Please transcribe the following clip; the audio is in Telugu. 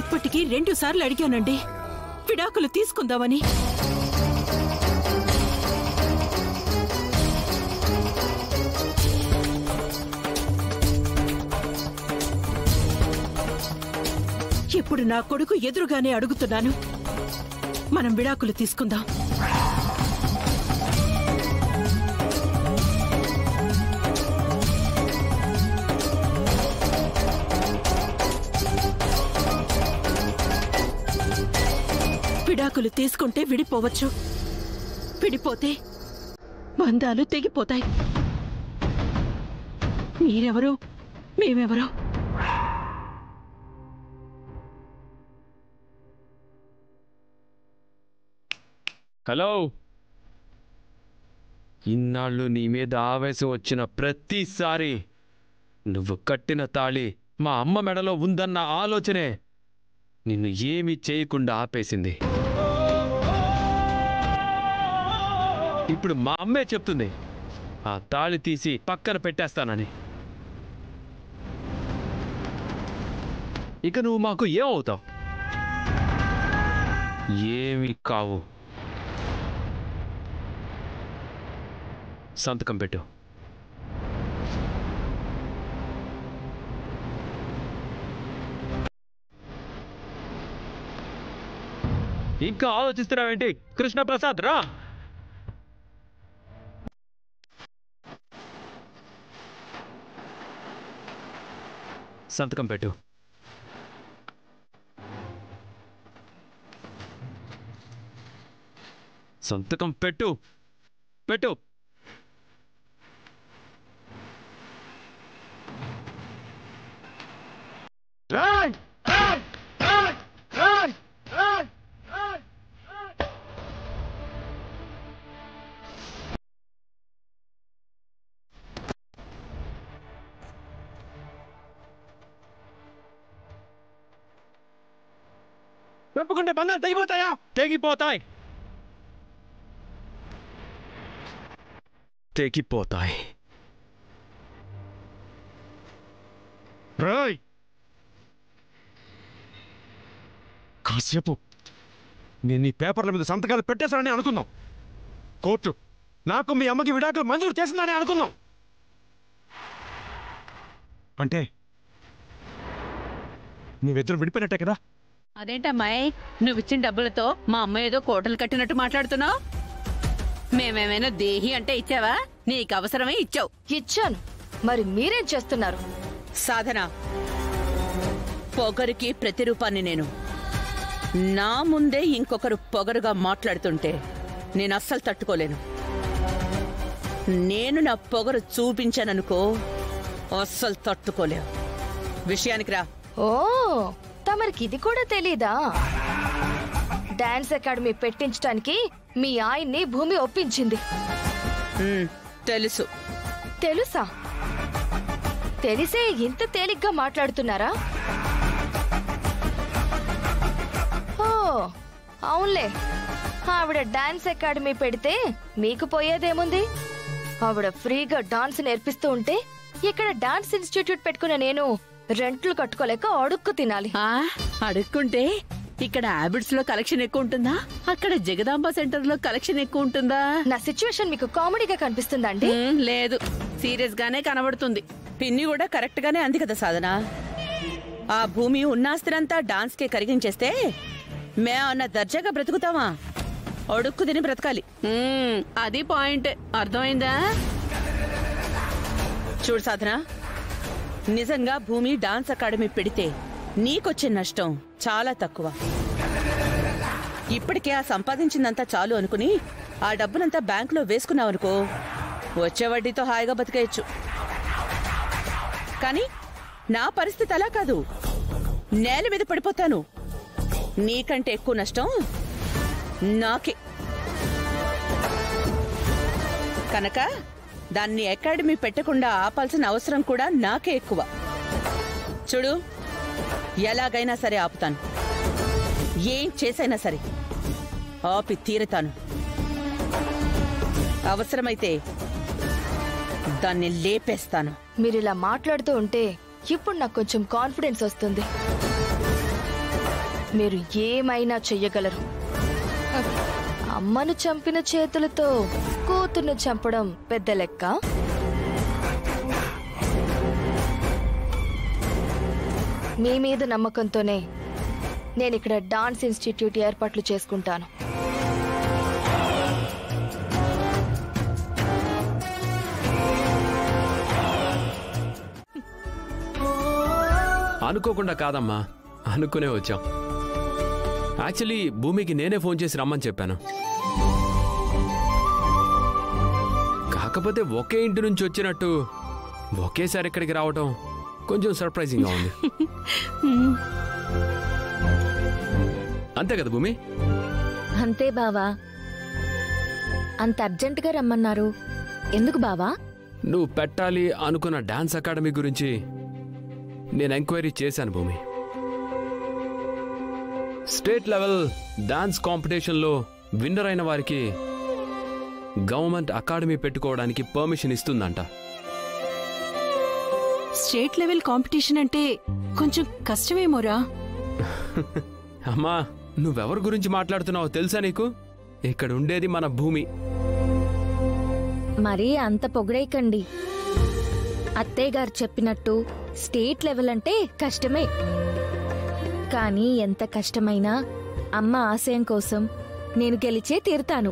ఇప్పటికీ 2 సార్లు అడిగానండి విడాకులు తీసుకుందామని. ఇప్పుడు నా కొడుకు ఎదురుగానే అడుగుతున్నాను, మనం విడాకులు తీసుకుందాం. విడాకులు తీసుకుంటే విడిపోవచ్చు, విడిపోతే బంధాలు తెగిపోతాయి. మీరెవరు, మేమెవరు? హలో, ఇన్నాళ్ళు నీ మీద ఆవేశం వచ్చిన ప్రతిసారి నువ్వు కట్టిన తాళి మా అమ్మ మెడలో ఉందన్న ఆలోచనే నిన్ను ఏమీ చేయకుండా ఆపేసింది. ఇప్పుడు మా అమ్మే చెప్తుంది ఆ తాళి తీసి పక్కన పెట్టేస్తానని. ఇక నువ్వు మాకు ఏమవుతావు? ఏమీ కావు. సంతకం పెట్టు. ఇంకా ఆలోచిస్తున్నావేంటి? కృష్ణప్రసాద్ రా. సంతకం పెట్టు. సంతకం పెట్టు. పెట్టు. తప్పకుండా బంధాలు తెగిపోతాయా? తెగిపోతాయి, తెగిపోతాయి. రాయ్, కాసేపు నేను ఈ పేపర్ల మీద సంతకాలు పెట్టేశానని అనుకుందాం. కోర్టు నాకు మీ అమ్మకి విడాకులు మంజూరు చేసిందని అనుకుందాం. అంటే నువ్విద్దరు విడిపోయినట్టే కదా? అదేంటమ్మాయి, నువ్విచ్చిన డబ్బులతో మా అమ్మ ఏదో కోటలు కట్టినట్టు మాట్లాడుతున్నావు. మేమేమైనా దేహి అంటే ఇచ్చావా? నీకు అవసరమే ఇచ్చావు. ఇచ్చాను, మరి మీరేం చేస్తున్నారు? సాధన, పొగరుకి ప్రతిరూపాన్ని నేను. నా ముందే ఇంకొకరు పొగరుగా మాట్లాడుతుంటే నేను అస్సలు తట్టుకోలేను. నేను నా పొగరు చూపించాననుకో, అస్సలు తట్టుకోలేవు. విషయానికి రా. ఓ, తమరికి ఇది కూడా తెలీదా? డాన్స్ అకాడమీ పెట్టించడానికి మీ ఆయన్ని భూమి ఒప్పించింది. తెలుసు. తెలుసా? తెలిసే ఇంత తేలిగ్గా మాట్లాడుతున్నారా? ఓ అవునులే, ఆవిడ డాన్స్ అకాడమీ పెడితే మీకు పోయేదేముంది? ఆవిడ ఫ్రీగా డాన్స్ నేర్పిస్తూ ఉంటే ఇక్కడ డాన్స్ ఇన్స్టిట్యూట్ పెట్టుకున్న నేను రెంట్లు కట్టుకోలేక అడుక్కు తినాలి. అడుక్కుంటే ఇక్కడ హ్యాబిట్స్ లో కలెక్షన్ ఎక్కువ ఉంటుందా, అక్కడ జగదాంబ సెంటర్ లో కలెక్షన్ ఎక్కువ ఉంటుందా? నా సిచ్యువేషన్ మీకు కామెడీగా కనిపిస్తుందండి? లేదు, సీరియస్ గానే కనబడుతుంది. పిన్ని కూడా కరెక్ట్ గానే అంది కదా సాధన. ఆ భూమి ఉన్నాస్తినంతా డాన్స్ కే కరిగించేస్తే మేమన్నా దర్జాగా బ్రతుకుతావా? అడుక్కు తిని బ్రతకాలి. అది పాయింట్. అర్థమైందా? చూడు సాధన, నిజంగా భూమి డాన్స్ అకాడమీ పెడితే నీకొచ్చే నష్టం చాలా తక్కువ. ఇప్పటికే ఆ సంపాదించిందంతా చాలు అనుకుని ఆ డబ్బునంతా బ్యాంకులో వేసుకున్నావనుకో, వచ్చే వడ్డీతో హాయిగా బతికేయచ్చు. కానీ నా పరిస్థితి అలా కాదు. నేల మీద పడిపోతాను. నీకంటే ఎక్కువ నష్టం నాకే. కనుక దాన్ని అకాడమీ పెట్టకుండా ఆపాల్సిన అవసరం కూడా నాకే ఎక్కువ. చూడు, ఎలాగైనా సరే ఆపుతాను. ఏం చేసైనా సరే ఆపి తీరుతాను. అవసరమైతే దాన్ని లేపేస్తాను. మీరిలా మాట్లాడుతూ ఉంటే ఇప్పుడు నాకు కొంచెం కాన్ఫిడెన్స్ వస్తుంది. మీరు ఏమైనా చెయ్యగలరు. అమ్మను చంపిన చేతులతో కూతుర్ను చంపడం పెద్ద లెక్క. మీ మీద నమ్మకంతోనే నేనిక్కడ డాన్స్ ఇన్స్టిట్యూట్ ఏర్పాట్లు చేసుకుంటాను. అనుకోకుండా కాదమ్మా, అనుకునే వచ్చాం. యాక్చువల్లీ భూమికి నేనే ఫోన్ చేసి రమ్మని చెప్పాను. కాకపోతే ఒకే ఇంటి నుంచి వచ్చినట్టు ఒకేసారి ఇక్కడికి రావటం కొంచెం సర్ప్రైజింగ్గా ఉంది. అంతే కదా భూమి? అంతే బావా. అంత అర్జెంటుగా రమ్మన్నారు ఎందుకు బావా? నువ్వు పెట్టాలి అనుకున్న డాన్స్ అకాడమీ గురించి నేను ఎంక్వైరీ చేశాను భూమి. స్టేట్ లెవెల్ డాన్స్ కాంపిటీషన్లో విన్నర్ అయిన వారికి గవర్నమెంట్ అకాడమీ పెట్టుకోవడానికి పర్మిషన్ ఇస్తుందంట. స్టేట్ లెవెల్ కాంపిటీషన్ అంటే కొంచెం కష్టమేమోరా. అమ్మా, నువ్వెవరి గురించి మాట్లాడుతున్నావో తెలుసా నీకు? ఇక్కడ ఉండేది మన భూమి. మరీ అంత పొగడేయకండి. అత్తయ్య గారు చెప్పినట్టు స్టేట్ లెవెల్ అంటే కష్టమే. కానీ ఎంత కష్టమైనా అమ్మ ఆశయం కోసం నేను గెలిచే తీరుతాను.